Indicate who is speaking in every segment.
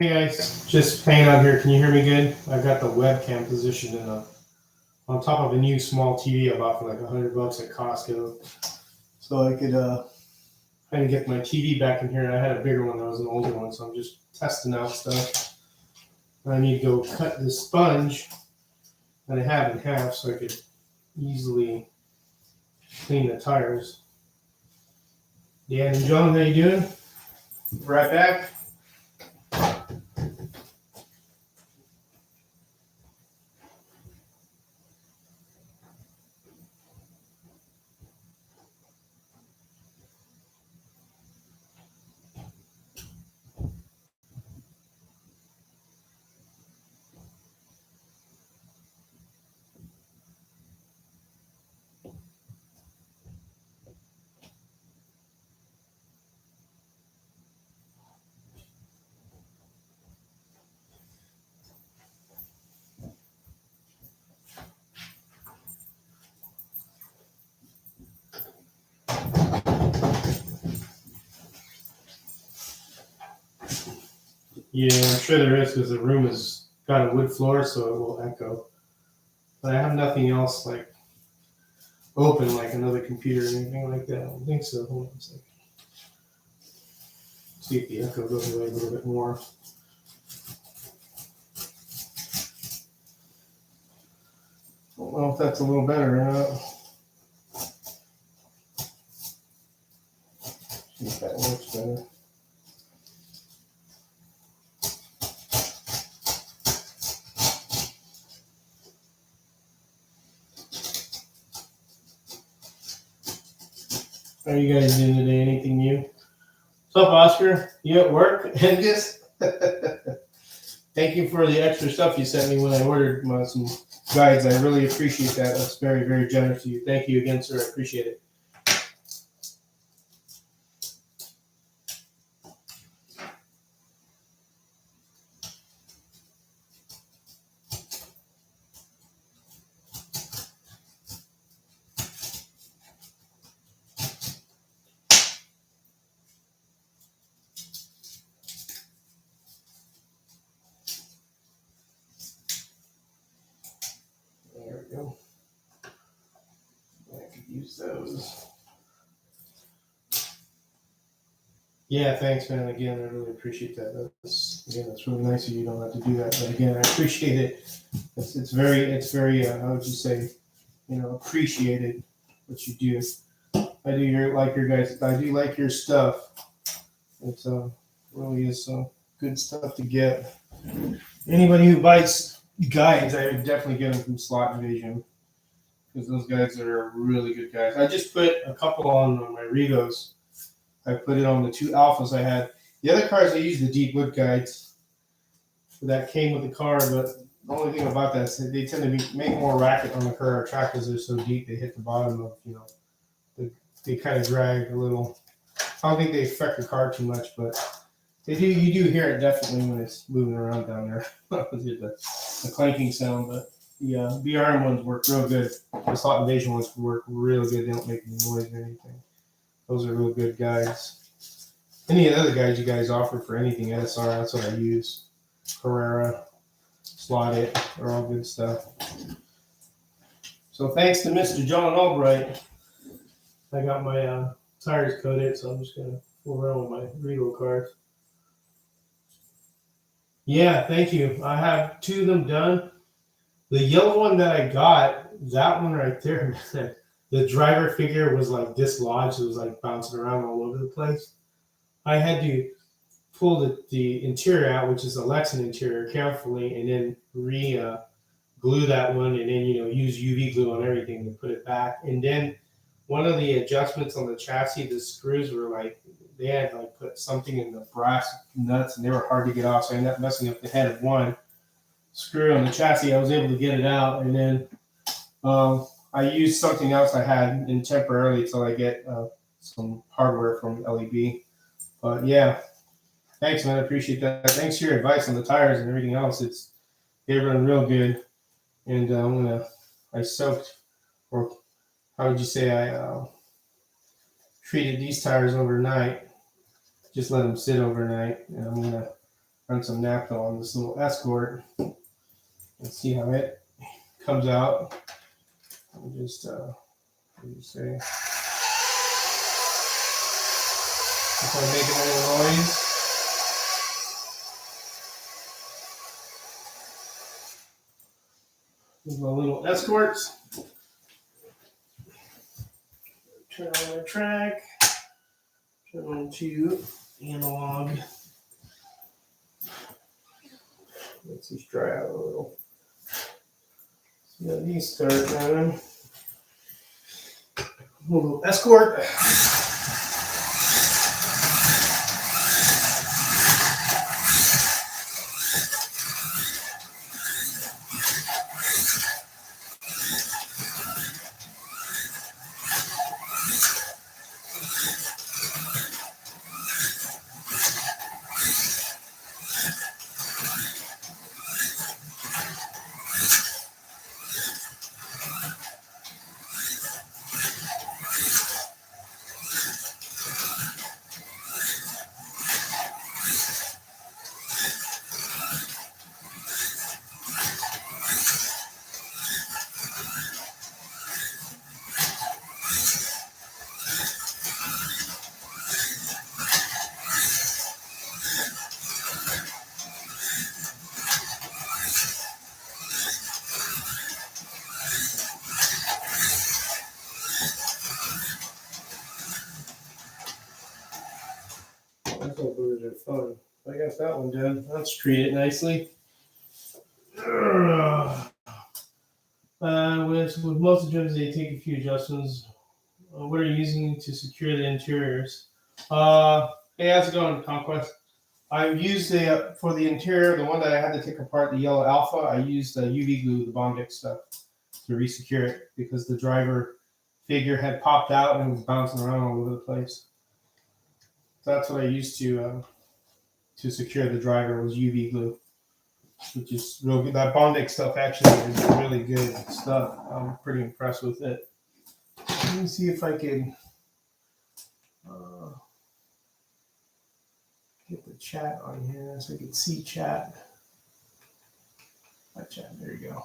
Speaker 1: Hey guys, just playing out here. Can you hear me good? I got the webcam positioned on top of a new small TV I bought for like $100 at Costco, so I could kind of get my TV back in here. I had a bigger one, that was an older one, so I'm just testing out stuff. I need to go cut the sponge that I have in half so I could easily clean the tires. Dan and John, how you doing? Right back. Yeah, I'm sure there is because the room has got a wood floor, so it will echo. But I have nothing else like open, like another computer or anything like that. I don't think so. Hold on a second. See if the echo goes away a little bit more. I don't know if that's a little better or not. See if that works better. How are you guys doing today? Anything new? What's up, Oscar? You at work? And just thank you for the extra stuff you sent me when I ordered some guides. I really appreciate that. That's very, very generous of you. Thank you again, sir. I appreciate it. There we go. I could use those. Yeah, thanks, man. Again, I really appreciate that. That's really nice of you. You don't have to do that, but again, I appreciate it. It's very. How would you say? Appreciated what you do. I do your guys. I do like your stuff. It's really is good stuff to get. Anybody who buys guides, I would definitely get them from Slot Invasion because those guys are really good guys. I just put a couple on my Revos. I put it on the two Alphas I had. The other cars, I use the deep wood guides that came with the car, but the only thing about that is they tend to make more racket on the car track because they're so deep. They hit the bottom of, they kind of drag a little. I don't think they affect the car too much, but they do. You do hear it definitely when it's moving around down there. the clanking sound, but the BRM ones work real good. The Slot Invasion ones work real good. They don't make any noise or anything. Those are real good guides. Any of the other guides you guys offer for anything SR, that's what I use. Carrera, Slot It, are all good stuff. So thanks to Mr. John Albright, I got my tires coated, so I'm just going to fool around with my Revo cars. Yeah, thank you. I have two of them done. The yellow one that I got, that one right there, the driver figure was like dislodged. It was like bouncing around all over the place. I had to pull the interior out, which is a Lexan interior, carefully, and then glue that one, and then use UV glue on everything to put it back. And then one of the adjustments on the chassis, the screws were like they had like put something in the brass nuts, and they were hard to get off. So I ended up messing up the head of one screw on the chassis. I was able to get it out, and then I used something else I had in temporarily until I get some hardware from LEB. But yeah, thanks, man. I appreciate that. Thanks for your advice on the tires and everything else. They run real good, and I soaked, or how would you say, I treated these tires overnight. Just let them sit overnight, and I'm gonna run some naphtha on this little Escort and see how it comes out. I'm just what do you say? If I'm making any noise. These are my little Escorts. Turn on my track. Turn on to analog. Let's just dry out a little. So these start running. A little Escort. Those boogers are fun. I got that one done. Let's treat it nicely. With most of the gyms, they take a few adjustments. What are you using to secure the interiors? Hey, how's it going, Conquest? I used for the interior, the one that I had to take apart, the yellow Alpha. I used the UV glue, the Bondic stuff, to resecure it because the driver figure had popped out and was bouncing around all over the place. So that's what I used to secure the driver was UV glue, which is real good. That Bondic stuff actually is really good stuff. I'm pretty impressed with it. Let me see if I can get the chat on here so I can see chat. My chat, there you go.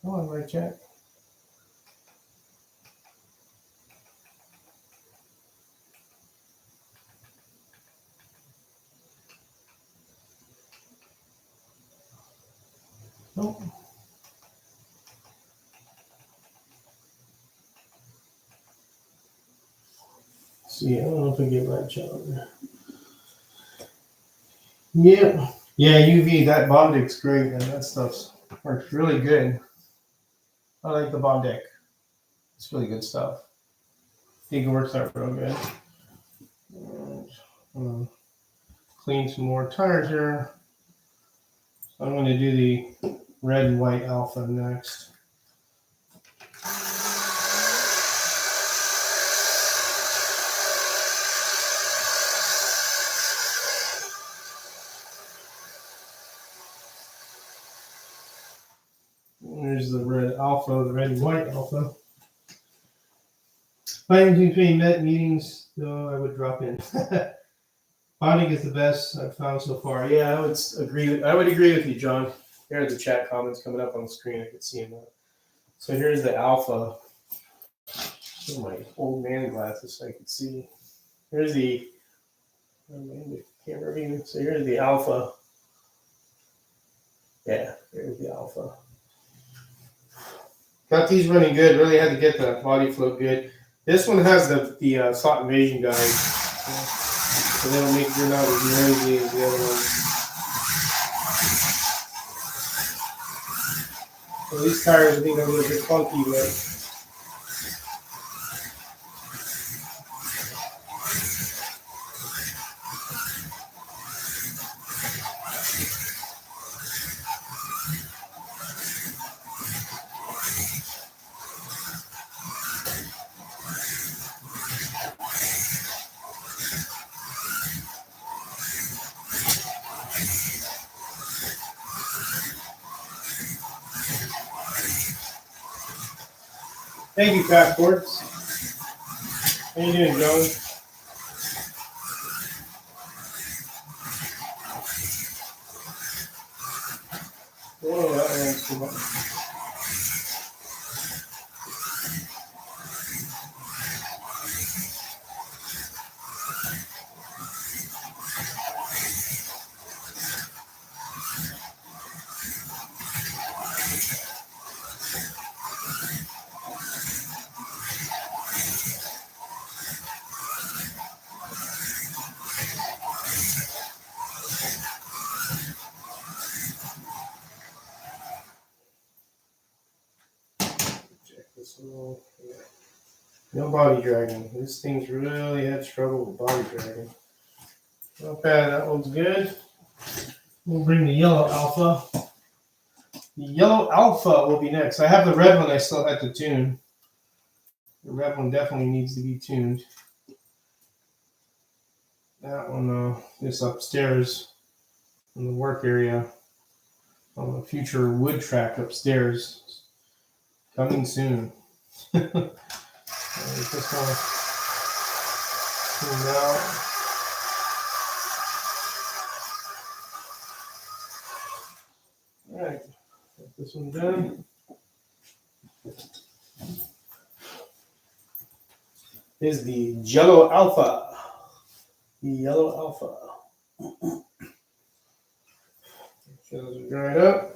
Speaker 1: Come on, my chat. Nope. See, I don't know if I get right shot there. Yeah. Yeah, UV, that Bondic's great, and that stuff works really good. I like the Bondic. It's really good stuff. I think it works out real good. And, clean some more tires here. So I'm going to do the red and white Alpha next. There's the red Alpha, the red and white Alpha. Plans between met meetings, though, I would drop in. Bonding is the best I've found so far. Yeah, I would agree. I would agree with you, John. Here are the chat comments coming up on the screen. I can see them. So here's the Alpha. Oh, my old man glasses, so I can see. Here's the. Oh man, the camera view. So here's the Alpha. Yeah, here's the Alpha. Got these running good. Really had to get the body flow good. This one has the slot invasion guide, so that'll make you're not as noisy as the other one. So these tires, I think, are a little bit funky, but. Thank you, Passports. How you doing, Joe? Oh, that one's too much. Yeah. No body dragging. This thing's really had trouble with body dragging. Not bad. That one's good. We'll bring the yellow Alpha. The yellow Alpha will be next. I have the red one I still had to tune. The red one definitely needs to be tuned. That one is upstairs in the work area on the future wood track upstairs. Coming soon. This one tuned out. All right, get this one done. Is the yellow Alpha. The yellow Alpha. So those are dried up.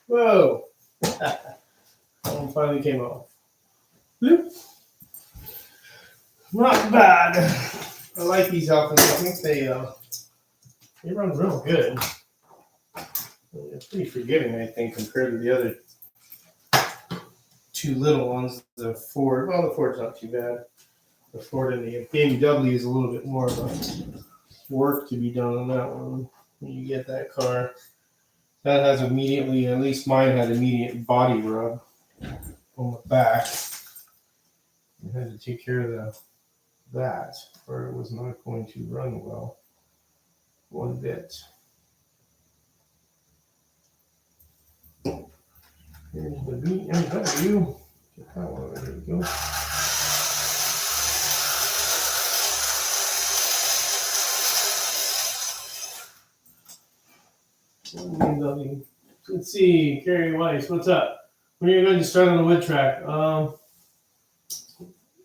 Speaker 1: Whoa! That one finally came off. Bloop. Not bad. I like these Alphas. I think they run real good. It's pretty forgiving, I think, compared to the other two little ones. The Ford, well, the Ford's not too bad. The Ford and the BMW is a little bit more of a work to be done on that one. When you get that car, that has immediately, at least mine had immediate body rub on the back. I had to take care of that, or it was not going to run well one bit. Here's the BMW. Get that one. There we go. BMW. Let's see, Carrie Weiss, what's up? When are you going to start on the wood track?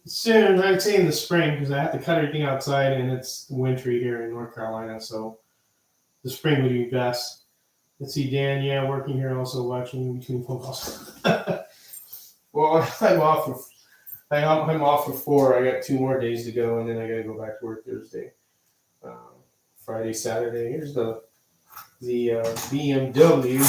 Speaker 1: Soon, I'd say in the spring, because I have to cut everything outside and it's wintry here in North Carolina, so the spring would be best. Let's see, Dan, yeah, working here, also watching between phone calls. Well, I'm off for 4. I got 2 more days to go, and then I got to go back to work Thursday, Friday, Saturday. Here's the BMW.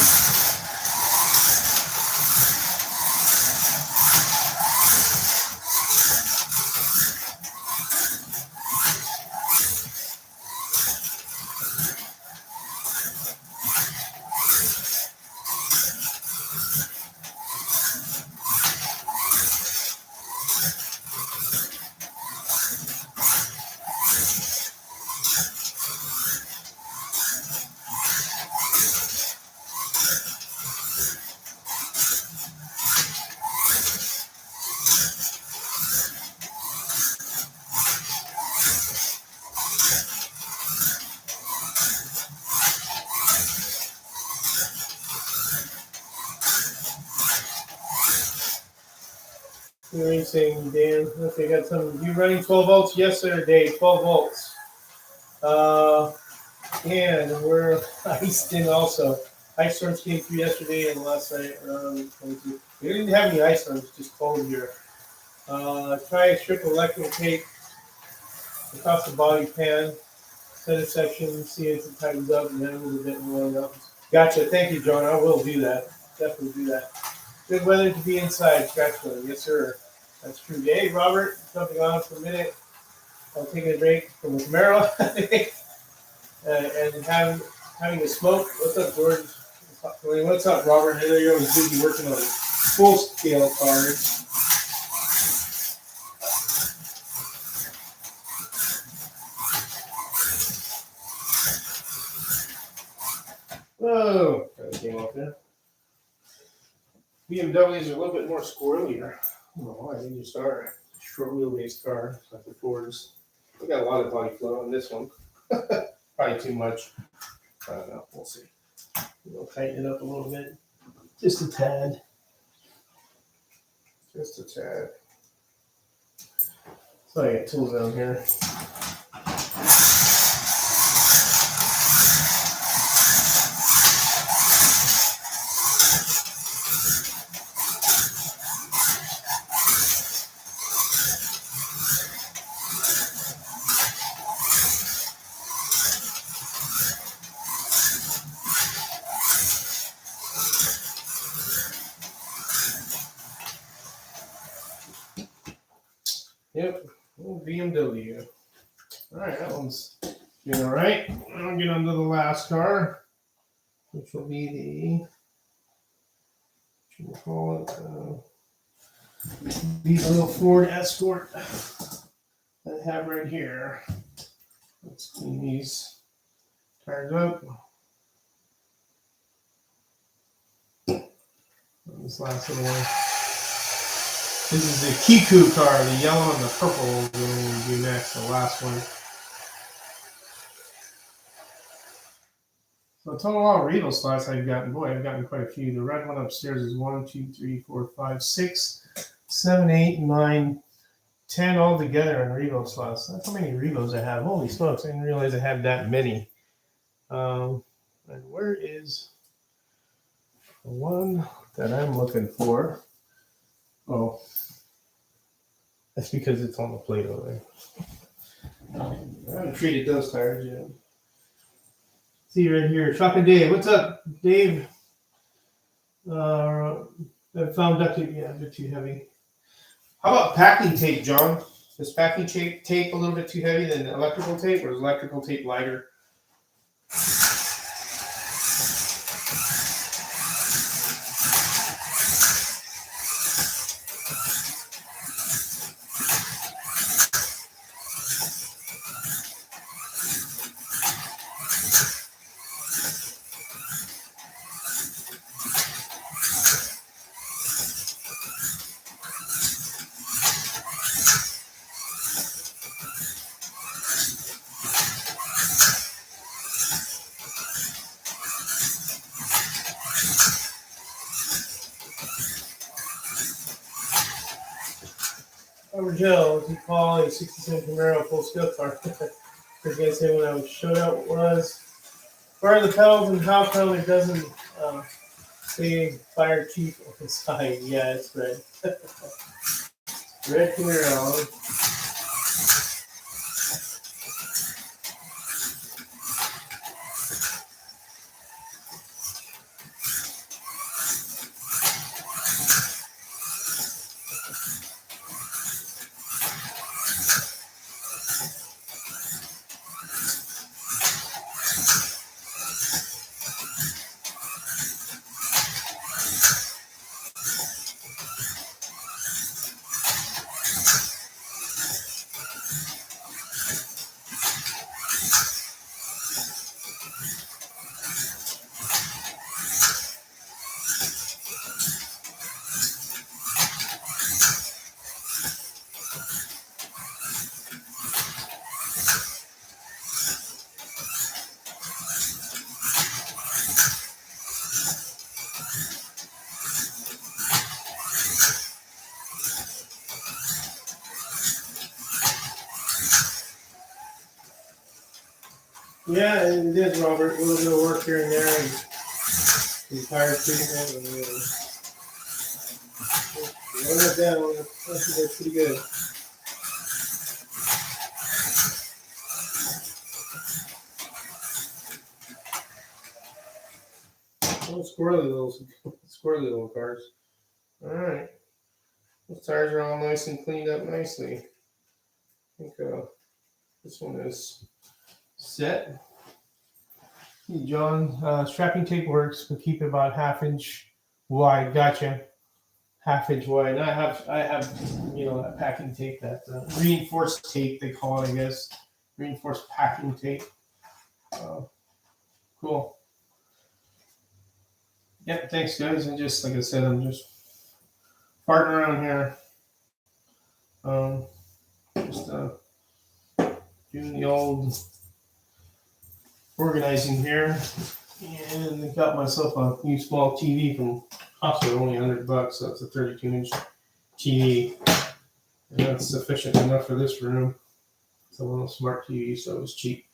Speaker 1: What are you saying, Dan? Okay, got some. You running 12 volts? Yes, sir, Dave. 12 volts. And we're iced in also. Ice storms came through yesterday and last night around 22. We didn't have any ice storms, just cold here. Try a strip of electrical tape across the body pan, center section, see if it tightens up, and then a little bit more up. Gotcha. Thank you, John. I will do that. Definitely do that. Good weather to be inside. Scratch weather. Yes, sir. That's true. Hey, Robert, jumping on for a minute. I'm taking a break from the Camaro and having a smoke. What's up, George? What's up, Robert? I know you're always busy working on full-scale cars. Whoa, that came off there. BMWs are a little bit more squirrelier. I don't know why they just are. Short wheelbase car, like the Fords. We got a lot of body flow on this one. Probably too much. I don't know. We'll see. We'll tighten it up a little bit. Just a tad. Just a tad. So I got tools down here. Yep, BMW. All right, that one's doing all right. I'll get on to the last car, which will be the, what you call it, the little Ford Escort that I have right here. Let's clean these tires up. This last little one. This is the Kiku car, the yellow and the purple is what we're going to do next, the last one. So tell me a lot of Revo slots I've gotten. Boy, I've gotten quite a few. The red one upstairs is 1, 2, 3, 4, 5, 6, 7, 8, 9, 10 all together in Revo slots. That's how many Revos I have. Holy smokes, I didn't realize I had that many. And where is the one that I'm looking for? Oh, that's because it's on the plate over there. I haven't treated those tires yet. See right here, Shocking Dave. What's up, Dave? I found duct tape. Yeah, a bit too heavy. How about packing tape, John? Is packing tape a little bit too heavy than electrical tape, or is electrical tape lighter? Joe, as he called a 67 Camaro full scale car. First guy said when I showed up was where are the pedals and how come it doesn't say fire chief on the side? Yeah, it's red. Red Camaro. Yeah, it is, Robert. A little bit of work here and there, and some tire treatment, and run it down. That's pretty good. Oh, squirrely little cars. All right, those tires are all nice and cleaned up nicely. I think this one is set. Hey, John, strapping tape works, but keep it about ½ inch wide. Gotcha. ½ inch wide. And I have, that packing tape, that reinforced tape they call it, I guess. Reinforced packing tape. Cool. Yep. Thanks, guys. And just like I said, I'm just farting around here. Just doing the old organizing here, and I got myself a new small TV from Costco, only $100, so it's a 32-inch TV, and that's sufficient enough for this room. It's a little smart TV, so it was cheap.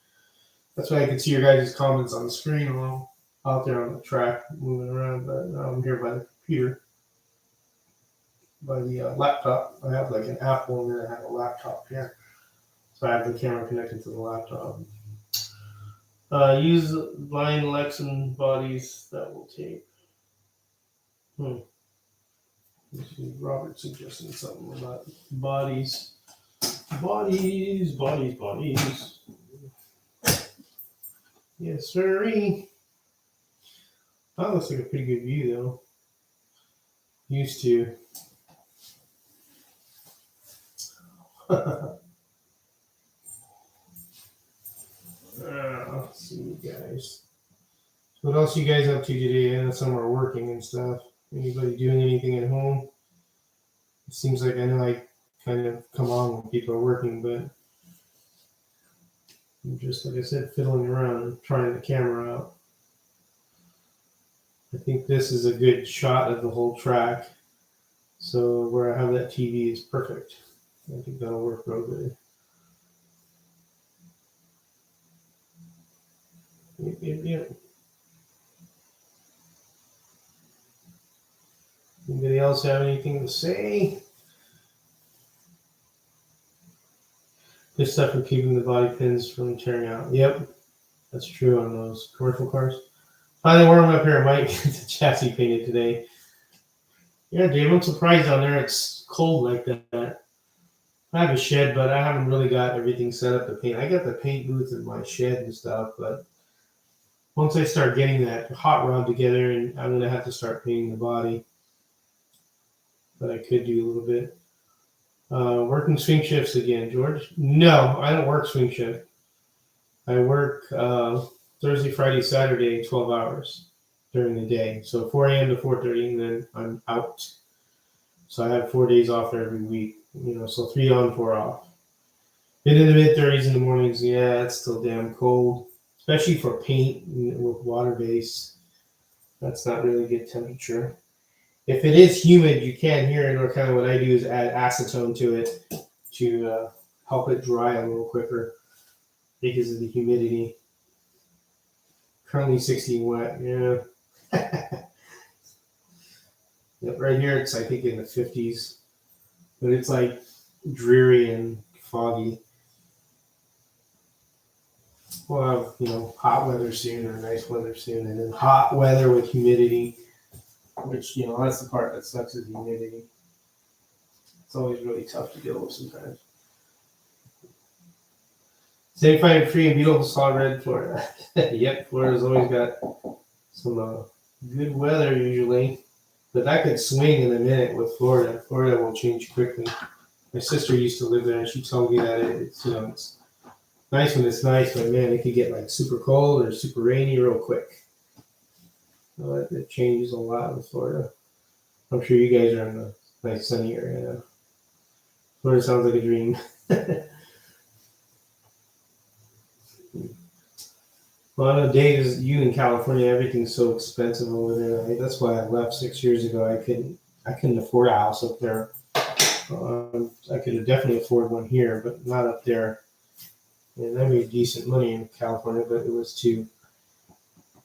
Speaker 1: That's why I can see your guys' comments on the screen while I'm out there on the track moving around, but I'm here by the computer, by the laptop. I have like an Apple, and then I have a laptop here, so I have the camera connected to the laptop. Use line Lexan bodies that will tape. Robert suggesting something about bodies. Bodies. Yes, sirree. That looks like a pretty good view, though. Used to. Let's see, guys. What else you guys up to today? I know some are working and stuff. Anybody doing anything at home? It seems like I know I kind of come on when people are working, but I'm just, like I said, fiddling around and trying the camera out. I think this is a good shot of the whole track. So where I have that TV is perfect. I think that'll work real good. Yep. Anybody else have anything to say? This stuff for keeping the body pins from tearing out. Yep. That's true on those commercial cars. Finally warm up here. Mike, the chassis painted today. Yeah, Dave, I'm surprised on there it's cold like that. I have a shed, but I haven't really got everything set up to paint. I got the paint booth in my shed and stuff, but once I start getting that hot rod together, and I'm gonna have to start painting the body. But I could do a little bit. Working swing shifts again, George? No, I don't work swing shift. I work Thursday, Friday, Saturday, 12 hours during the day. So 4 a.m. to 4:30, and then I'm out. So I have 4 days off every week. So 3 on, 4 off. Been in the mid-30s in the mornings. Yeah, it's still damn cold, especially for paint with water base. That's not really good temperature. If it is humid, you can't hear it, or kind of what I do is add acetone to it to help it dry a little quicker because of the humidity. Currently 60 wet, yeah. Yep, right here it's I think in the 50s, but it's like dreary and foggy. We'll have hot weather soon or nice weather soon, and then hot weather with humidity. Which, that's the part that sucks is humidity. It's always really tough to deal with sometimes. 75 free and beautiful solid red Florida. Yep, Florida's always got some good weather usually. But that could swing in a minute with Florida. Florida will change quickly. My sister used to live there, and she told me that it's nice when it's nice, but man, it could get like super cold or super rainy real quick. It changes a lot with Florida. I'm sure you guys are in a nice sunny area now. Florida sounds like a dream. Well, I know Dave, is you in California, everything's so expensive over there. Right? That's why I left 6 years ago. I couldn't afford a house up there. I could definitely afford one here, but not up there. And I made decent money in California, but it was too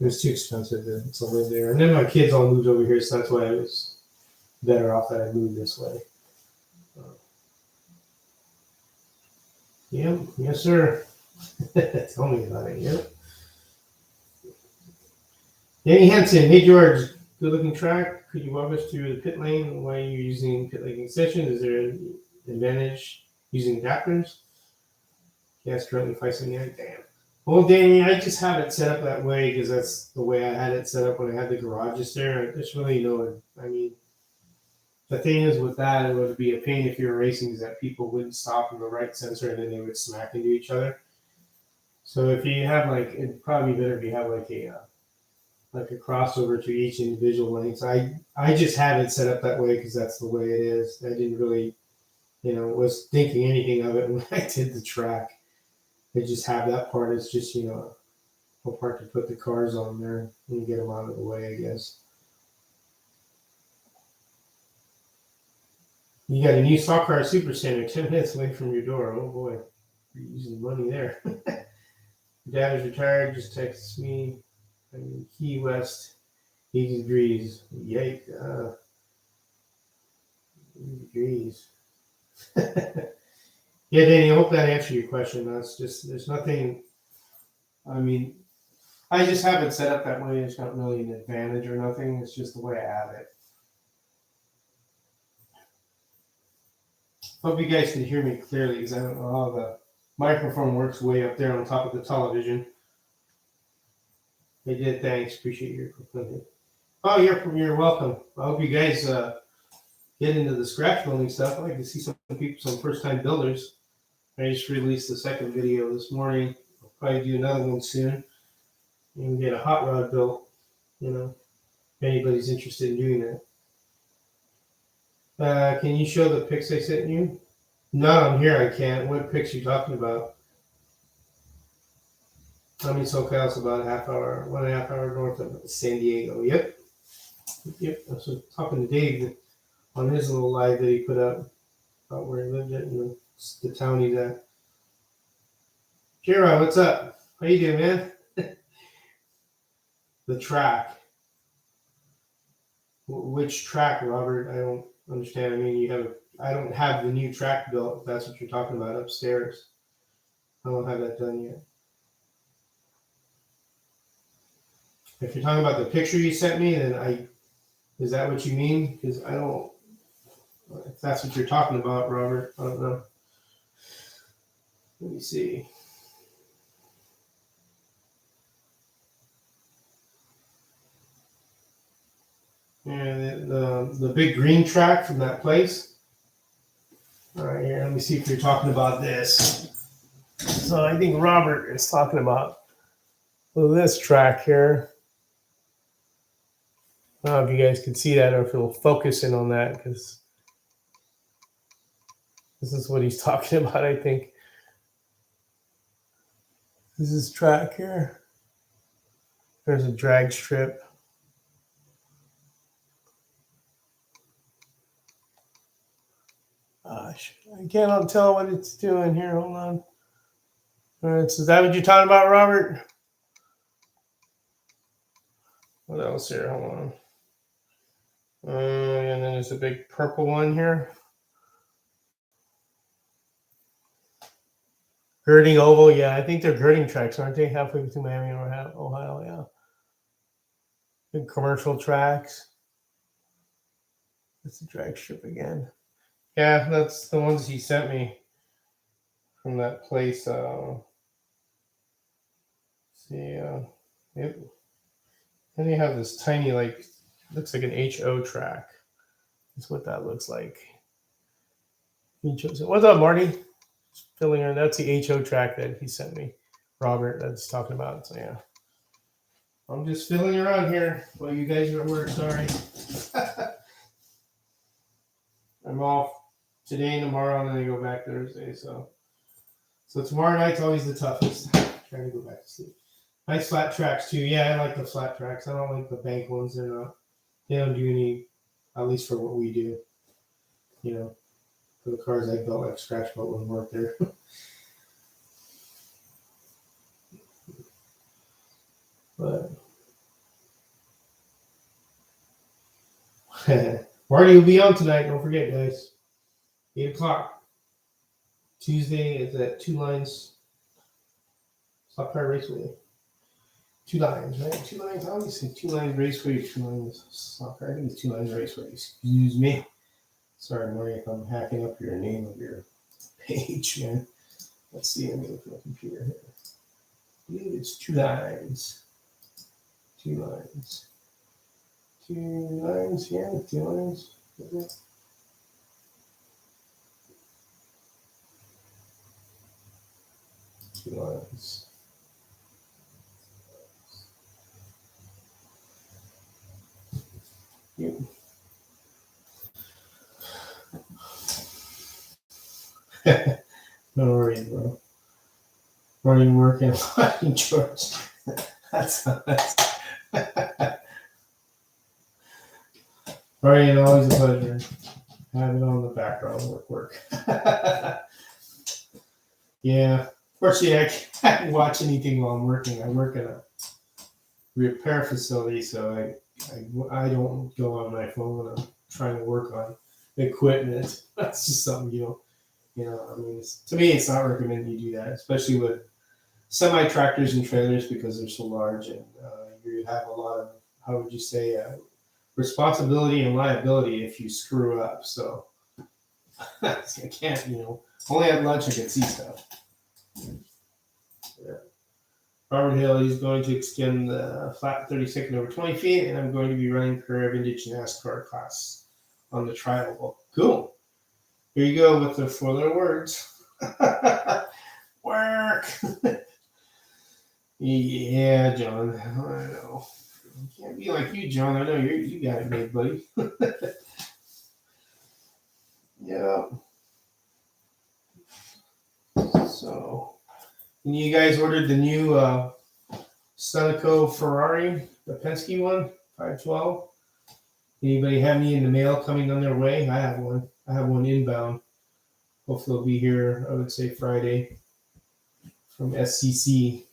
Speaker 1: expensive to live there. And then my kids all moved over here, so that's why I was better off that I moved this way. Yep, yes, sir. Tell me about it. Yep. Danny Henson, hey George, good looking track. Could you walk us through the pit lane? Why are you using pit lane extension? Is there an advantage using adapters? Yes, currently 579. Damn. Well, Danny, I just have it set up that way because that's the way I had it set up when I had the garages there. There's really no, I mean, the thing is with that, it would be a pain if you were racing is that people wouldn't stop in the right sensor and then they would smack into each other. So if you have it'd probably be better if you have a crossover to each individual lane. So I just have it set up that way because that's the way it is. I didn't really, was thinking anything of it when I did the track. I just have that part. It's just, a part to put the cars on there and get them out of the way, I guess. You got a new stock car super center 10 minutes away from your door. Oh boy, you're using money there. Dad is retired, just texts me. Key West, 80 degrees. Yike. 80 degrees. Yeah, Danny, I hope that answered your question. That's just, there's nothing, I mean, I just have it set up that way. It's not really an advantage or nothing. It's just the way I have it. Hope you guys can hear me clearly because I don't know how the microphone works way up there on top of the television. They did. Thanks. Appreciate your compliment. Oh, you're welcome. I hope you guys get into the scratch building stuff. I'd like to see some people, some first-time builders. I just released the second video this morning. I'll probably do another one soon. And get a hot rod built, if anybody's interested in doing that. Can you show the pics I sent you? Not on here, I can't. What pics are you talking about? I'm in SoCal, it's about 1.5 hour north of San Diego. Yep. I was talking to Dave on his little live that he put up about where he lived at and the town he's at. Kira, what's up? How you doing, man? The track. Which track, Robert? I don't understand. I mean, I don't have the new track built, if that's what you're talking about upstairs. I don't have that done yet. If you're talking about the picture you sent me, then is that what you mean? Because I don't, if that's what you're talking about, Robert, I don't know. Let me see. And the big green track from that place. All right, here, let me see if you're talking about this. So I think Robert is talking about this track here. I don't know if you guys can see that or if it'll focus in on that, because this is what he's talking about, I think. This is track here. There's a drag strip. Gosh, I cannot tell what it's doing here. Hold on. All right, so is that what you're talking about, Robert? What else here? Hold on. And then there's a big purple one here. Girding oval, yeah, I think they're girding tracks, aren't they? Halfway between Miami and Ohio, yeah. Big commercial tracks. That's the drag strip again. Yeah, that's the ones he sent me from that place. Yep. Then you have this tiny, like, looks like an HO track. That's what that looks like. What's up, Marty? Filling in. That's the HO track that he sent me, Robert. That's talking about. So yeah, I'm just filling around here while you guys are at work. Sorry. I'm off today and tomorrow, and then I go back Thursday. So tomorrow night's always the toughest. Trying to go back to sleep. Nice flat tracks too. Yeah, I like the flat tracks. I don't like the bank ones. They don't do any, at least for what we do. You know, for the cars I built, like scratch built wouldn't work there. But Marty will be on tonight. Don't forget, guys. 8:00. Tuesday is at Two Lines. Stock Car Raceway. 2 Lines, right? 2 Lines. I always say 2 Lines Raceway, 2 Lines Stock Car. I think it's 2 Lines Raceway. Excuse me. Sorry, Marty, if I'm hacking up your name of your page, man. Let's see. Let me look at my computer here. I believe it's 2 Lines. 2 Lines. 2 Lines, yeah, 2 Lines. Okay. Two Lines. Yeah. No worries, bro. Running, working, watching George. That's Brian, always a pleasure. Have it on the background, work. Yeah. Fortunately, I can't watch anything while I'm working. I work at a repair facility, so I don't go on my phone when I'm trying to work on equipment. That's just something I mean, to me, it's not recommended you do that, especially with semi-tractors and trailers because they're so large and you have a lot of, how would you say, responsibility and liability if you screw up. So I can't, only at lunch I can see stuff. Yeah. Robert Hill, he's going to extend the flat 32nd over 20 feet, and I'm going to be running career vintage NASCAR class on the trial. Well, cool. Here you go with the 4 little words. Work. Yeah, John. I know. I can't be like you, John. I know you got it made, buddy. Yeah. So, and you guys ordered the new Sunoco Ferrari, the Penske one, 512. Anybody have any in the mail coming on their way? I have one. I have one inbound. Hopefully it'll be here, I would say Friday from SCC.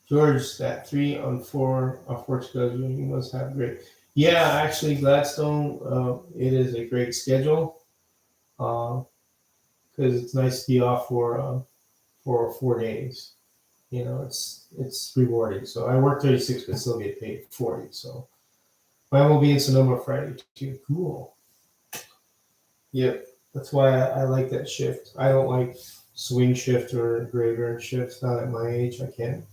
Speaker 1: George, that 3 on 4 off Portugal, you must have great. Yeah, actually, Gladstone, it is a great schedule because it's nice to be off for for 4 days. You know, it's rewarding. So I work 36, but still get paid 40. So mine will be in Sonoma Friday too. Cool. Yep. That's why I like that shift. I don't like swing shift or graveyard shift. Not at my age. I can't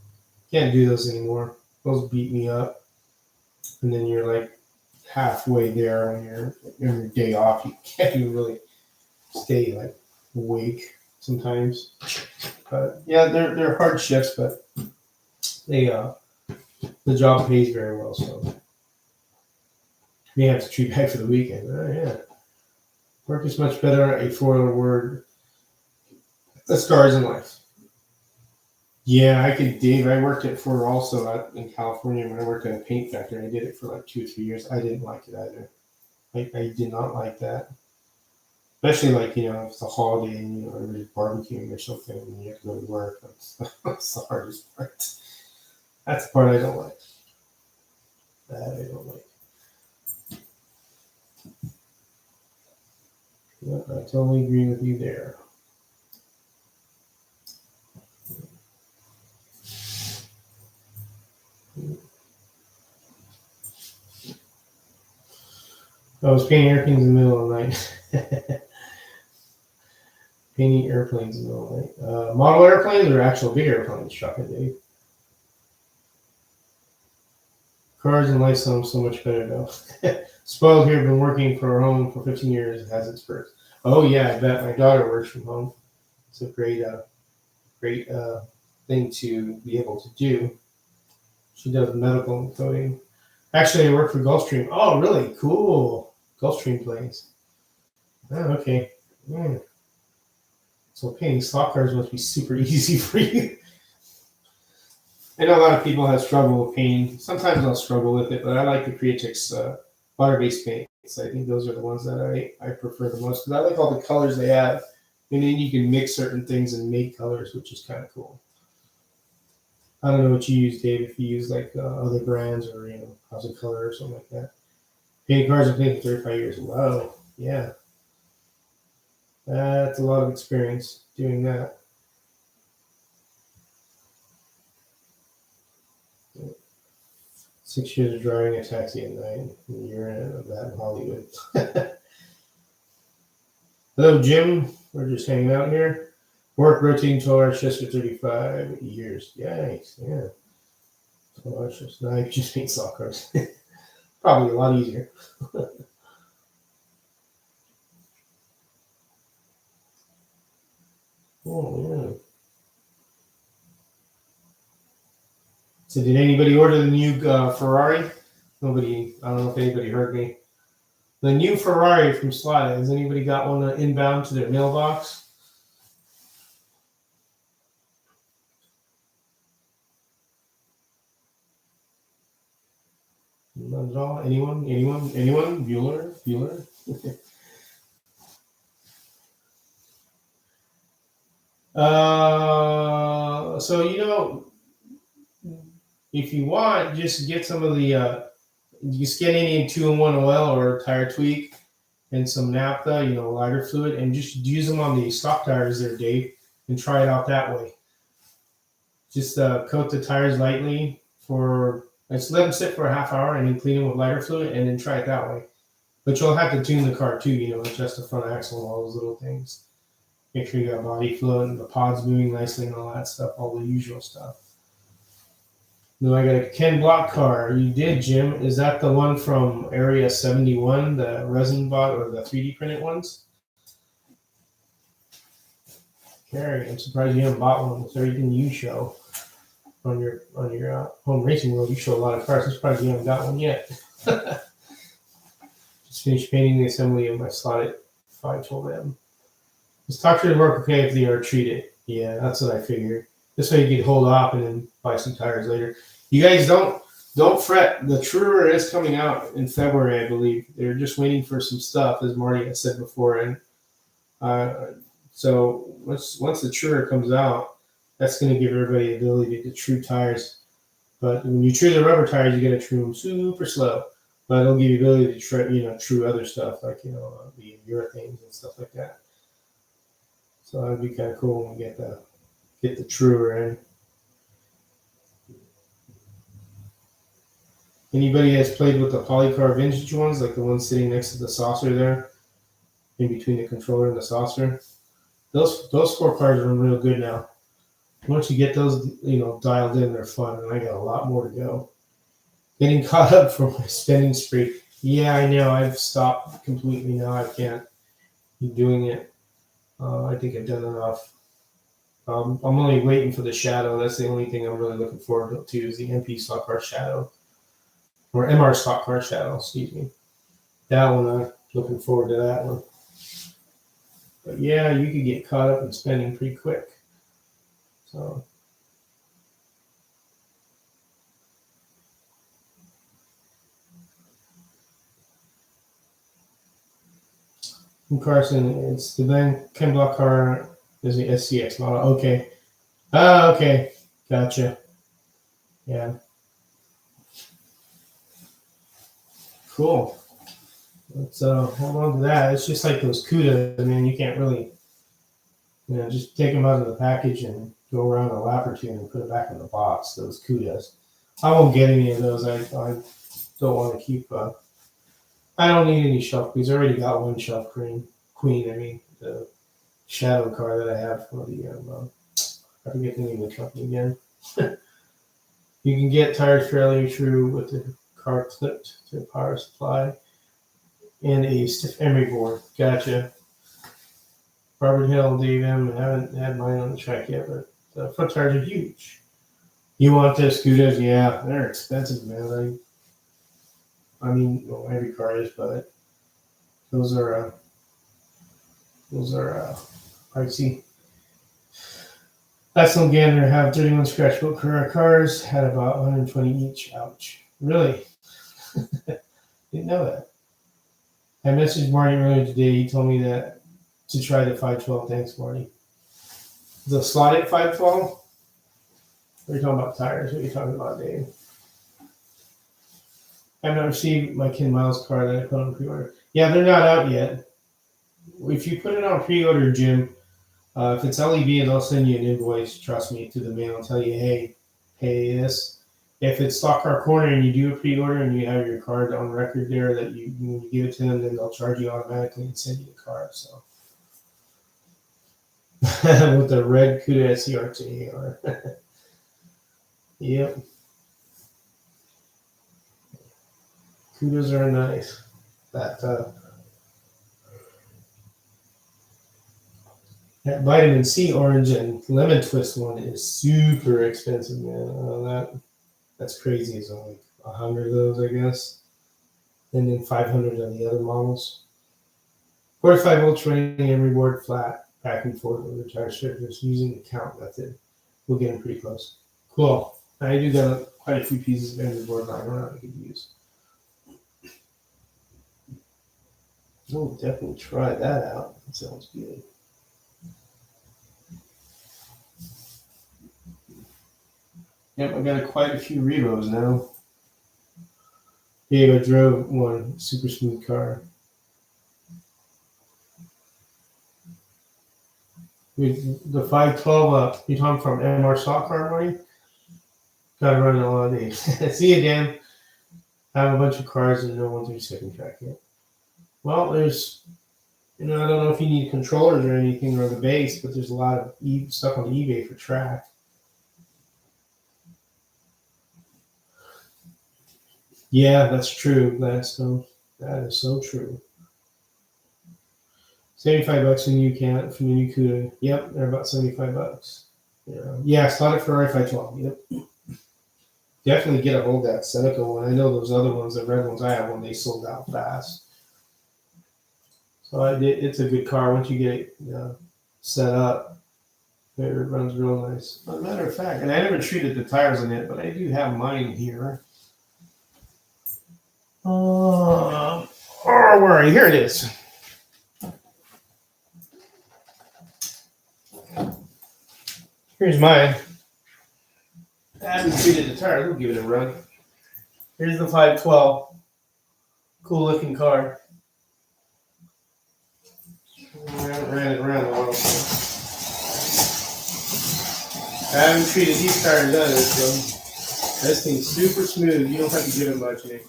Speaker 1: do those anymore. Those beat me up. And then you're like halfway there when you're on your day off. You can't even really stay like awake sometimes. But yeah, they're hard shifts, but they the job pays very well. So may have to treat back for the weekend. Oh yeah, work is much better. A four-letter word. The stars in life. Yeah, I could dig. I worked at Ford also out in California when I worked at a paint factory. I did it for like 2 or 3 years. I didn't like it either. I did not like that. Especially like, if it's a holiday and, everybody's barbecuing or something and you have to go to work. That's the hardest part. That's the part I don't like. That I don't like. Yeah, I totally agree with you there. I was painting airplanes in the middle of the night. Painting airplanes in the middle of the night. Model airplanes or actual big airplanes, Chuck and Dave? Cars and life sound so much better though. Spoiled here, been working for home for 15 years. It has its perks. Oh yeah, I bet my daughter works from home. It's a great thing to be able to do. She does medical coding. Actually, I work for Gulfstream. Oh, really? Cool. Gulfstream planes. Oh, okay. Yeah. So painting stock cars must be super easy for you. I know a lot of people have struggle with painting. Sometimes I'll struggle with it, but I like the Creatix water-based paints. I think those are the ones that I prefer the most because I like all the colors they have. And then you can mix certain things and make colors, which is kind of cool. I don't know what you use, Dave, if you use like other brands or, House of Color or something like that. Painting cars have been 35 years. Wow. Yeah. That's a lot of experience doing that. Yeah. 6 years of driving a taxi at night. You're in that in Hollywood. Hello, Jim. We're just hanging out here. Work rotating 12-hour shifts for 35 years. Yikes. Yeah. 12-hour shifts. Now I just paint stock cars. Probably a lot easier. Oh, yeah. So did anybody order the new Ferrari? Nobody. I don't know if anybody heard me. The new Ferrari from Slide. Has anybody got one inbound to their mailbox? Not at all. Anyone? Bueller? So if you want, just get some of the just get any 2-in-1 oil or tire tweak and some naphtha, lighter fluid, and just use them on the stock tires there, Dave, and try it out that way. Just coat the tires lightly let's let them sit for a half hour and then clean them with lighter fluid and then try it that way. But you'll have to tune the car too, adjust the front axle and all those little things. Make sure you got body fluid and the pod's moving nicely and all that stuff, all the usual stuff. No, I got a Ken Block car. You did, Jim. Is that the one from Area 71, the resin bot or the 3D printed ones? Carrie, I'm surprised you haven't bought one with everything you show on your home racing world. You show a lot of cars. I'm surprised you haven't got one yet. Just finished painting the assembly of my slotted 512M. This talk should work okay if they are treated. Yeah, that's what I figured. This way you could hold off and then buy some tires later. You guys don't fret. The Truer is coming out in February, I believe. They're just waiting for some stuff, as Marty had said before. And so once the Truer comes out, that's going to give everybody the ability to true tires. But when you true the rubber tires, you got to true them super slow. But it'll give you the ability to true other stuff like the urethanes and stuff like that. So that'd be kind of cool when we get get the truer in. Anybody has played with the Polycar vintage ones, like the ones sitting next to the saucer there, in between the controller and the saucer? Those 4 cars run real good now. Once you get those, dialed in, they're fun, and I got a lot more to go. Getting caught up from my spending spree. Yeah, I know. I've stopped completely now. I can't keep doing it. I think I've done enough. I'm only waiting for the Shadow. That's the only thing I'm really looking forward to is the MP Stock Car Shadow. Or MR Stock Car Shadow, excuse me. That one, I'm looking forward to that one. But yeah, you could get caught up in spending pretty quick. So. From Carson, it's the Ben Ken Block car is the SCX model. Okay. Okay. Gotcha. Yeah. Cool. Let's hold on to that. It's just like those CUDAs. I mean, you can't really, just take them out of the package and go around a lap or two and put it back in the box. Those CUDAs. I won't get any of those. I don't want to keep. I don't need any shelf queens. I already got one shelf queen. I mean, the Shadow car that I have for the. I forget the name of the company again. You can get tires fairly true with the car clipped to a power supply and a stiff emery board. Gotcha. Robert Hill, Dave M. I haven't had mine on the track yet, but the front tires are huge. You want the scooters? Yeah, they're expensive, man. I mean, well, every car is, but those are pricey. Last Gander have 31 scratchbook Carrera cars, had about 120 each. Ouch. Really? Didn't know that. I messaged Marty earlier today. He told me that to try the 512. Thanks, Marty. The slotted 512? What are you talking about tires? What are you talking about, Dave? I haven't received my Ken Miles car that I put on pre-order. Yeah, they're not out yet. If you put it on pre-order, Jim, if it's LEB, and they'll send you an invoice, trust me, to the mail and tell you, hey, pay this. If it's Stock Car Corner and you do a pre-order and you have your card on record there that when you give it to them, then they'll charge you automatically and send you the card. So with the red CUDA SCR2AR. Yep. CUDAs are nice. That vitamin C orange and lemon twist one is super expensive, man. That's crazy. It's only 100 of those, I guess. And then 500 on the other models. 45 volts running and reward flat back and forth with the tire strippers using the count method. We'll get them pretty close. Cool. I do got quite a few pieces of energy board lying around I could use. We'll definitely try that out. That sounds good. Yep, I got quite a few Revos now. Dave, I drove one super smooth car. With the 512 you talking from MR Stock Car, Marty? Gotta run it all day. See you, Dan. I have a bunch of cars and no one's your second track yet. Well, there's, I don't know if you need controllers or anything or the base, but there's a lot of stuff on eBay for track. Yeah, that's true. That is so true. $75 when you can from the new CUDA. Yep, they're about $75. Yeah, slotted Ferrari 512. Yep. Definitely get a hold of that Seneca one. I know those other ones, the red ones I have, when they sold out fast. So it's a good car once you get it set up. It runs real nice. As a matter of fact, and I never treated the tires on it, but I do have mine here. Where are you? Here it is. Here's mine. I haven't treated the tires. We'll give it a run. Here's the 512. Cool looking car. I haven't ran it around a while. haven't treated these tires either, so this thing's super smooth. You don't have to give it much, Nick.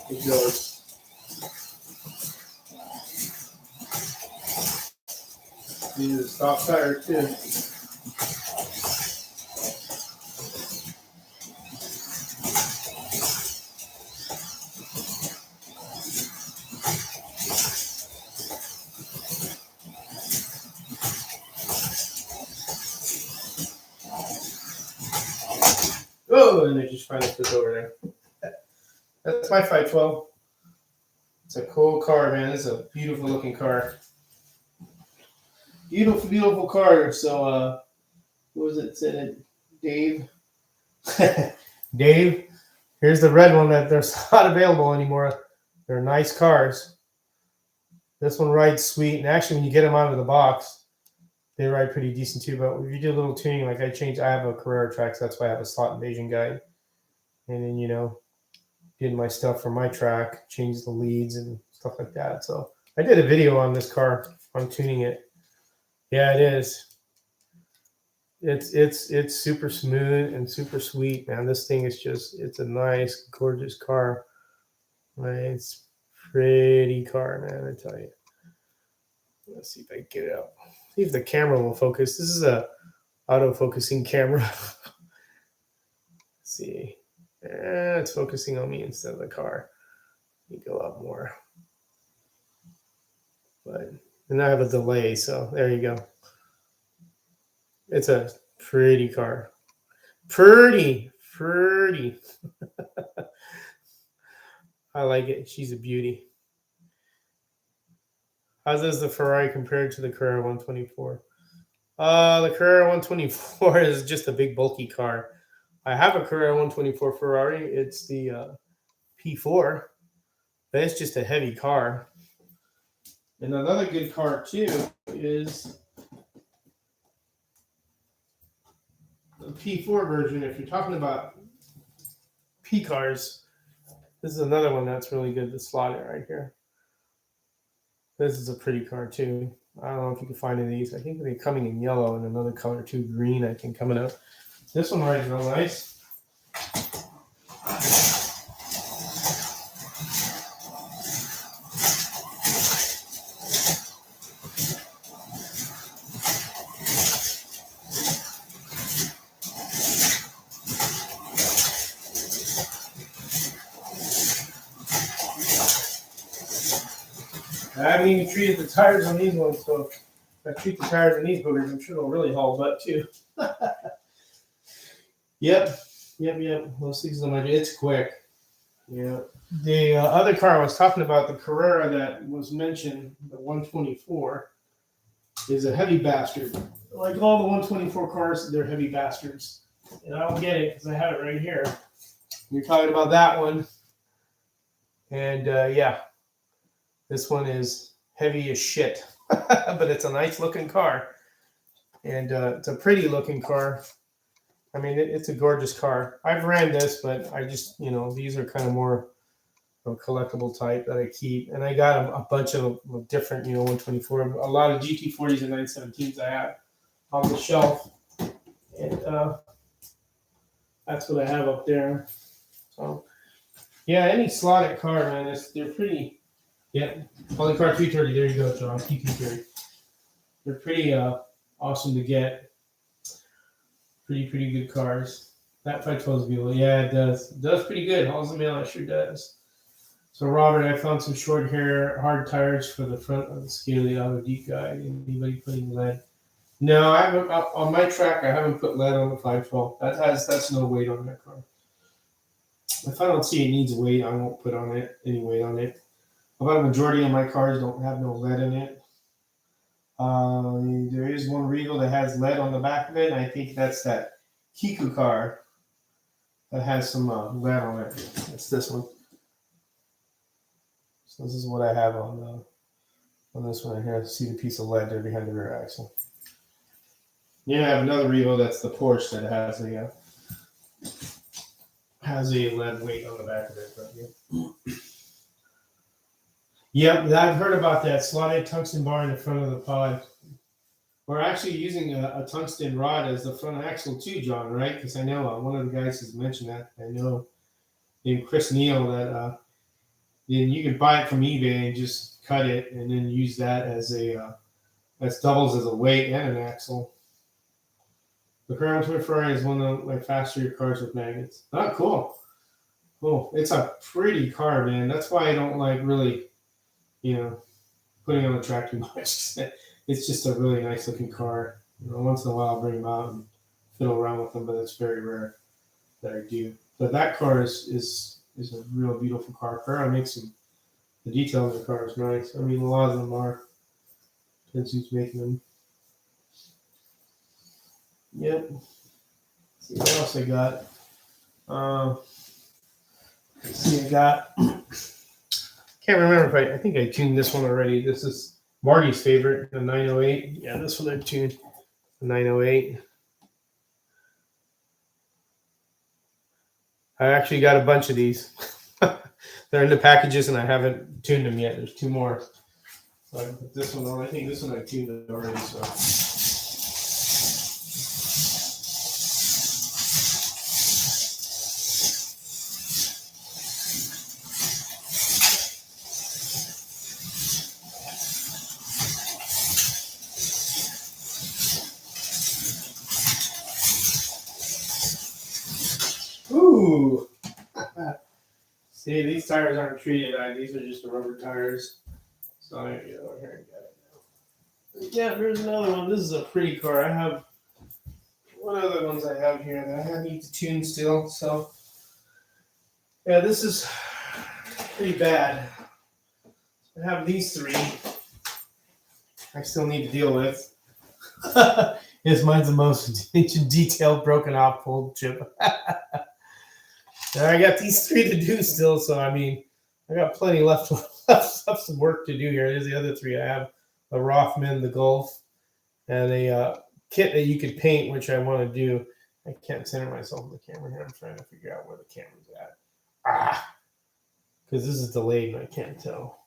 Speaker 1: It goes. These are stock tires too. Oh, and they just finally took over there. That's my 512. It's a cool car, man. It's a beautiful looking car. Beautiful, beautiful car. So, what was it? Said it, Dave. Dave, here's the red one that there's not available anymore. They're nice cars. This one rides sweet, and actually, when you get them out of the box, they ride pretty decent too. But if you do a little tuning, like I have a Carrera track, so that's why I have a slot invasion guide. And then, did my stuff for my track, changed the leads and stuff like that. So I did a video on this car on tuning it. Yeah, it is. It's super smooth and super sweet, man. This thing is it's a nice, gorgeous car. Nice, pretty car, man, I tell you. Let's see if I can get it up. See if the camera will focus. This is a auto-focusing camera. Let's see. It's focusing on me instead of the car. You go up more. And I have a delay, so there you go. It's a pretty car. Pretty. I like it. She's a beauty. How does the Ferrari compare to the Carrera 124? The Carrera 124 is just a big bulky car. I have a Carrera 124 Ferrari. It's the P4, but it's just a heavy car. And another good car too is the P4 version. If you're talking about P cars, this is another one that's really good. The slotted right here. This is a pretty car too. I don't know if you can find any of these. I think they're coming in yellow and another color too, green. I think coming up. This one rides real nice. I haven't even treated the tires on these ones, so if I treat the tires on these boogers, I'm sure they'll really haul butt too. Yep. Those things on my it's quick. Yeah. The other car I was talking about, the Carrera that was mentioned, the 124, is a heavy bastard. Like all the 124 cars, they're heavy bastards. And I don't get it because I have it right here. You're talking about that one. And yeah. This one is heavy as shit, but it's a nice looking car. And it's a pretty looking car. I mean, it's a gorgeous car. I've ran this, but I just, these are kind of more collectible type that I keep. And I got a bunch of different, 124. A lot of GT40s and 917s I have on the shelf. And that's what I have up there. So, yeah, any slotted car, man, they're pretty... Yeah, Polycar 330. There you go, John. P330. They're pretty awesome to get. Pretty good cars. That 512 is beautiful. Yeah, it does. It does pretty good. Hauls the mail. It sure does. So, Robert, I found some short hair, hard tires for the front of the Scaly Auto Deep Guide. Anybody putting lead? No, I haven't. On my track, I haven't put lead on the 512. That's no weight on that car. If I don't see it needs weight, I won't put on it any weight on it. About a majority of my cars don't have no lead in it. There is one Revo that has lead on the back of it. And I think that's that Kiku car that has some lead on it. It's this one. So this is what I have on this one right here. See the piece of lead there behind the rear axle. Yeah, I have another Revo that's the Porsche that has a lead weight on the back of it. But, yeah. Yep, I've heard about that slotted tungsten bar in the front of the pod. We're actually using a tungsten rod as the front axle too, John, right? Because I know one of the guys has mentioned that. I know named Chris Neal that then you can buy it from eBay and just cut it and then use that as a that doubles as a weight and an axle. The Crown Twin Ferrari is one of my faster cars with magnets. Oh, cool. Cool. It's a pretty car, man. That's why I don't like really, putting on the track too much. It's just a really nice looking car. Once in a while I'll bring them out and fiddle around with them, but it's very rare that I do. But that car is a real beautiful car. Ferrari makes them. The details of the car is nice. I mean, a lot of them are. Depends who's making them. Yep. Let's see what else I got. Let's see, I got. Can't remember if I think I tuned this one already. This is Marty's favorite, the 908. Yeah, this one I tuned, the 908. I actually got a bunch of these. They're in the packages, and I haven't tuned them yet. There's two more. So I can put this one on. I think this one I tuned already. So. Ooh. See, these tires aren't treated. These are just the rubber tires. So here you go. Here I got it now. Yeah, there's another one. This is a pretty car. I have one of the ones I have here that I need to tune still. So yeah, this is pretty bad. I have these three. I still need to deal with. Yes, mine's the most detailed, broken out, pulled chip. And I got these three to do still, so I mean, I got plenty left some work to do here. There's the other three. I have the Rothman, the Golf, and a kit that you could paint, which I want to do. I can't center myself with the camera here. I'm trying to figure out where the camera's at. Because this is delayed and I can't tell.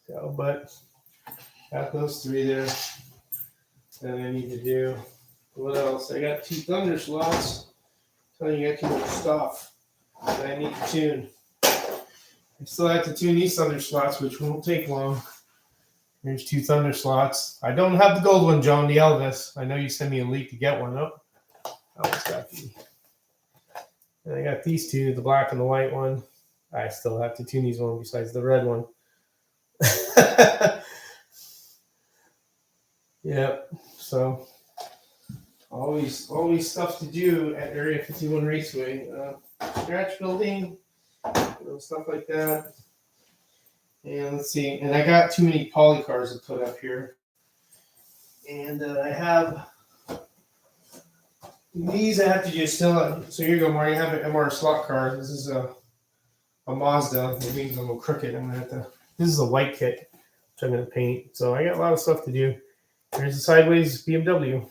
Speaker 1: So, but got those three there. And I need to do, what else? I got 2 thunder slots. Telling you, I got too much stuff that I need to tune. I still have to tune these thunder slots, which won't take long. Here's 2 thunder slots. I don't have the gold one, John, the Elvis. I know you sent me a link to get one. Oh, that one's got the. And I got these 2, the black and the white one. I still have to tune these one besides the red one. Yep. So. Always stuff to do at Area 51 Raceway. Scratch building, stuff like that. And let's see. And I got too many poly cars to put up here. And I have these I have to just still. So here you go, Marty. I have an MR slot car. This is a Mazda. It means I'm a little crooked. I'm gonna have to. This is a white kit, which I'm gonna paint. So I got a lot of stuff to do. Here's a sideways BMW.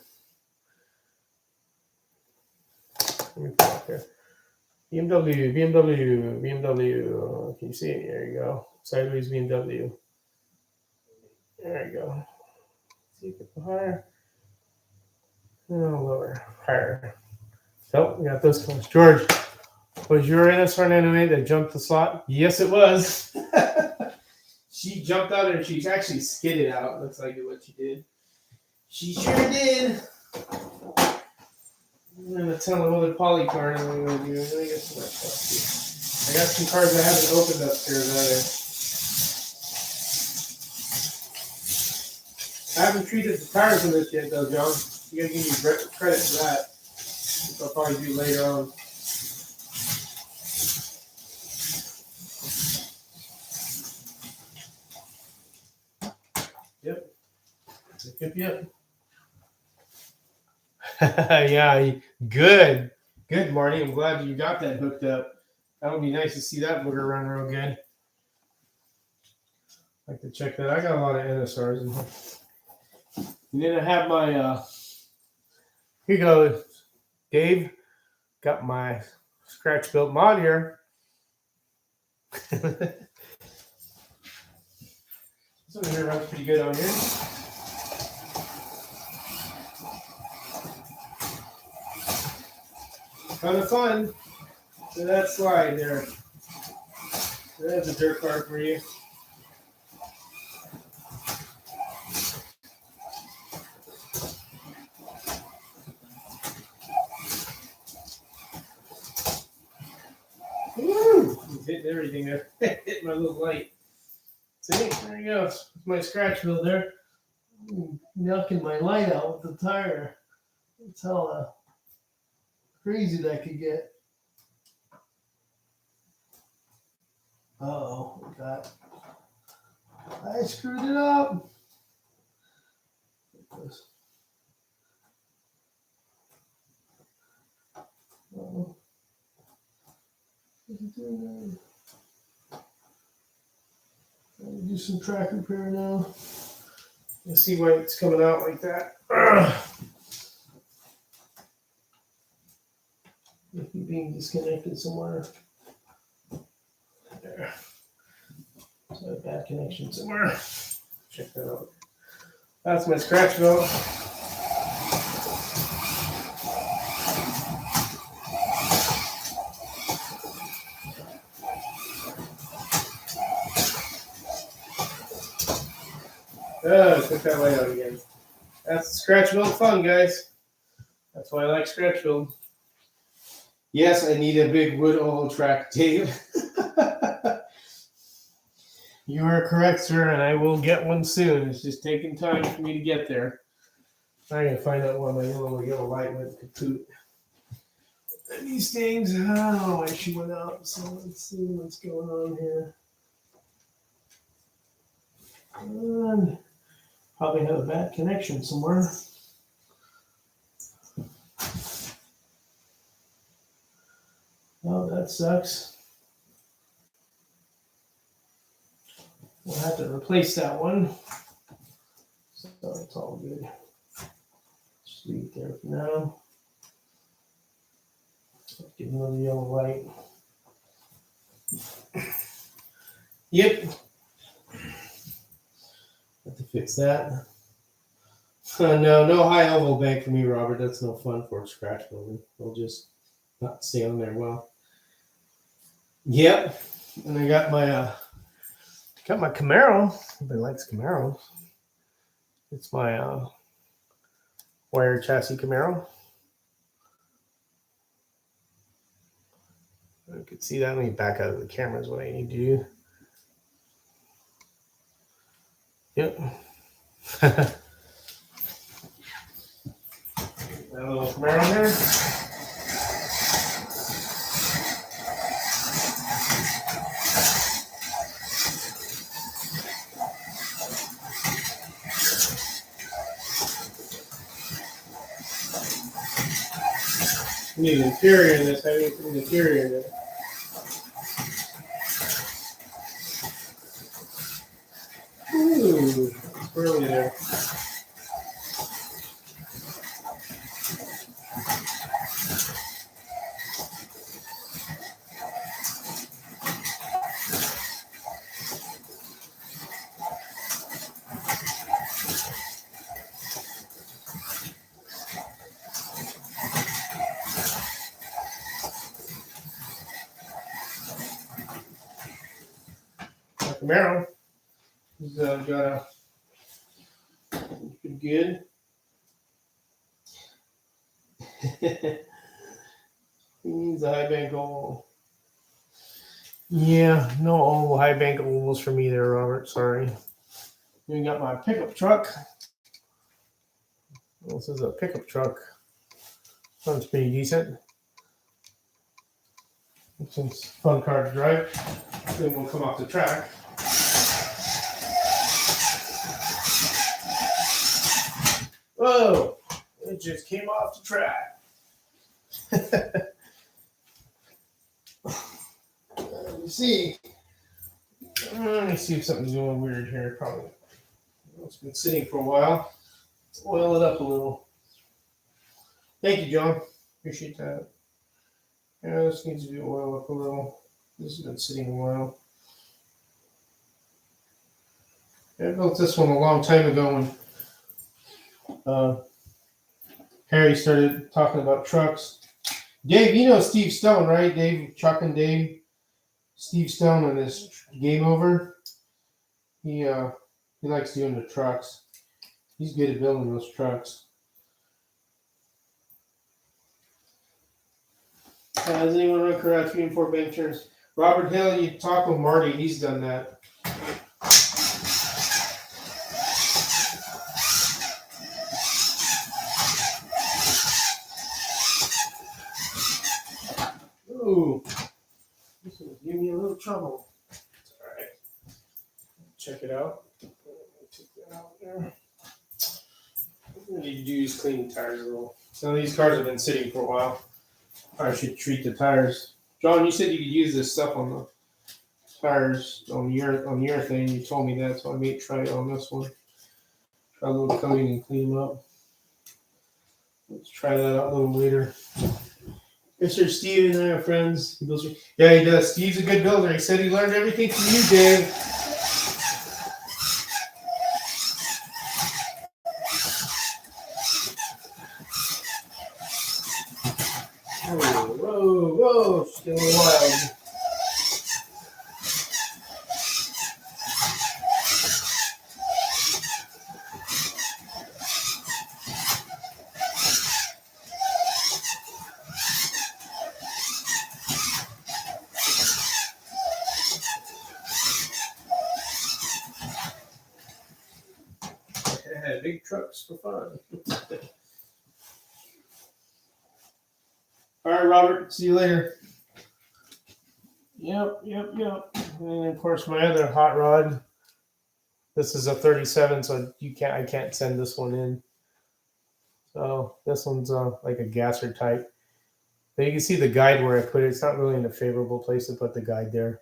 Speaker 1: Let me put it up there. BMW. Can you see it? There you go. Sideways BMW. There you go. See if it's higher. No, lower. Higher. So we got those colors. George, was your NSR 908 that jumped the slot? Yes, it was. She jumped out and she actually skidded out. Looks like what she did. She sure did. I'm going to tell another poly card I'm going to do. I got some more stuff. I got some cards I haven't opened upstairs either. I haven't treated the tires on this yet, though, John. You got to give me credit for that, which I'll probably do later on. Yep. Yeah, good, Marty. I'm glad you got that hooked up. That would be nice to see that booger run real good. I'd like to check that. I got a lot of NSRs in here. And then I have my, here you go, Dave. Got my scratch built mod here. This one here runs pretty good on here. Kind of fun. So that slide there. That's a dirt car for you. Woo! He's hitting everything there. Hitting my little light. See? There you go. It's my scratch build there. Knocking my light out with the tire. That's how crazy that could get. Uh-oh, I screwed it up. Uh-oh. What's it doing now? Do some track repair now. You'll see why it's coming out like that. Maybe being disconnected somewhere. There. So a bad connection somewhere. Check that out. That's my scratch belt. Oh, took that light out again. That's scratch build fun, guys. That's why I like scratch build. Yes, I need a big wood oval track tape. You are correct, sir, and I will get one soon. It's just taking time for me to get there. I can find out why my yellow light went kaput. And these things, I don't know why she went out. So let's see what's going on here. Probably have a bad connection somewhere. Oh, that sucks. We'll have to replace that one. So it's all good. Just leave it there for now. Let's get another yellow light. Yep. Have to fix that. No high elbow bank for me, Robert. That's no fun for a scratch building. We'll just not stay on there well. Yep. And I got my Camaro. Everybody likes Camaro. It's my wire chassis Camaro. You can see that. Let me back out of the camera is what I need to do. Yep. That little Camaro there. We need an interior in this. I need to put an interior in it. Ooh, early there. Camaro. He's got a pretty good. He needs a high bank oval. Yeah, no oval high bank ovals for me there, Robert. Sorry. We got my pickup truck. This is a pickup truck. Sounds pretty decent. It's a fun car to drive. Then we'll come off the track. Whoa! It just came off the track. Let me see. Let me see if something's going weird here. Probably. It's been sitting for a while. Let's oil it up a little. Thank you, John. Appreciate that. Yeah, this needs to be oiled up a little. This has been sitting a while. I built this one a long time ago when Harry started talking about trucks. Dave, you know Steve Stone, right? Dave, Chuck and Dave. Steve Stone and his Game Over. He likes doing the trucks. He's good at building those trucks. Has anyone run Corral 3 and 4 bank turns? Robert Hill, you talk with Marty. He's done that. Ooh, this will give me a little trouble. It's all right. Check it out. Take that out there. What I need to do is clean the tires a little. Some of these cars have been sitting for a while. I should treat the tires. John, you said you could use this stuff on the tires on your thing. You told me that, so I may try it on this one. Try a little coating and clean them up. Let's try that out a little later. Mr. Steve and I are friends. He builds. Yeah, he does. Steve's a good builder. He said he learned everything from you, Dave. Whoa, still wild. Yeah, big trucks for fun. All right, Robert. See you later. Yep. And of course, my other hot rod. This is a 37, so I can't send this one in. So this one's like a gasser type. But you can see the guide where I put it. It's not really in a favorable place to put the guide there.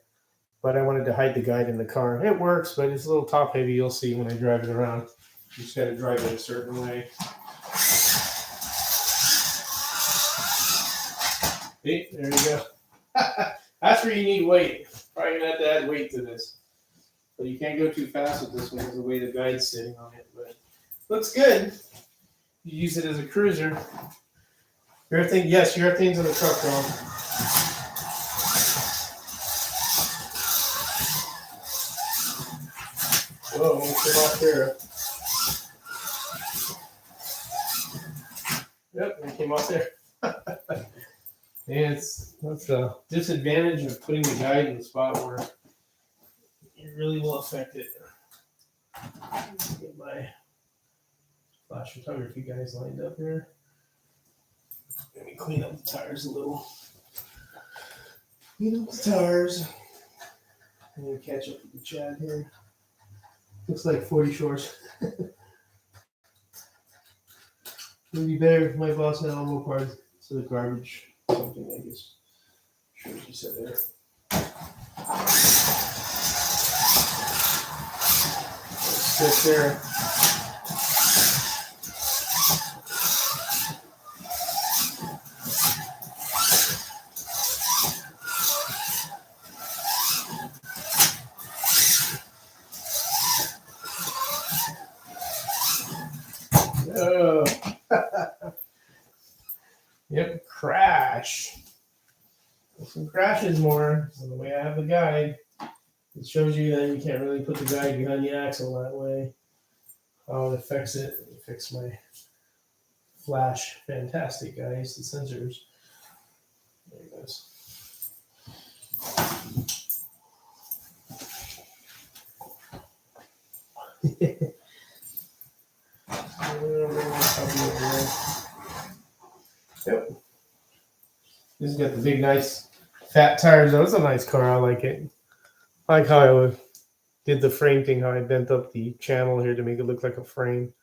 Speaker 1: But I wanted to hide the guide in the car. It works, but it's a little top heavy. You'll see when I drive it around. You just got to drive it a certain way. See, there you go. That's where you need weight. Probably gonna have to add weight to this. But you can't go too fast with this one because of the way the guide's sitting on it. But looks good. You use it as a cruiser. Your thing, yes, your thing's in the truck, Ron. Whoa, get off there. Yep, it came off there. And that's a disadvantage of putting the guide in the spot where it really will affect it. Get my flash photography guys lined up here. Let me clean up the tires a little. Clean up the tires. I'm going to catch up with the Chad here. Looks like 40 shorts. It would be better if my boss had all more parts to the garbage. Something I guess. Sure, you said there. Sit there. Oh. Yep, crash. Some crashes more. So the way I have the guide, it shows you that you can't really put the guide behind the axle that way. How it affects it. Let me fix my flash. Fantastic, guys. The sensors. There it goes. Yep. This has got the big, nice, fat tires. That was a nice car. I like it. I like how I did the frame thing, how I bent up the channel here to make it look like a frame.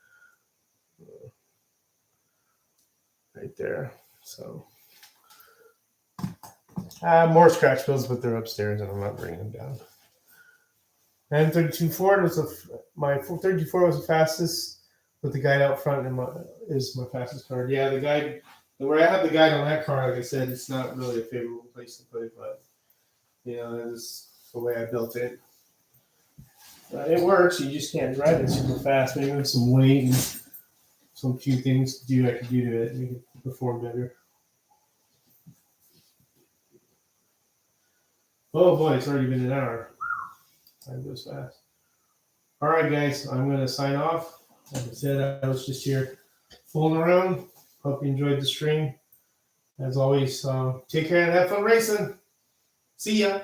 Speaker 1: Right there. So, more scratch builds, but they're upstairs, and I'm not bringing them down. And 32 Ford was my 34 was the fastest with the guide out front, and is my fastest car. Yeah, the guide. Where I have the guide on that car, like I said, it's not really a favorable place to put it, but you know, that's the way I built it. It works. You just can't drive it super fast. Maybe with some weight and some few things I could do to it, make it perform better. Oh boy, it's already been an hour. Time goes fast. All right, guys, I'm going to sign off. Like I said, I was just here fooling around. Hope you enjoyed the stream. As always, take care and have fun racing. See ya.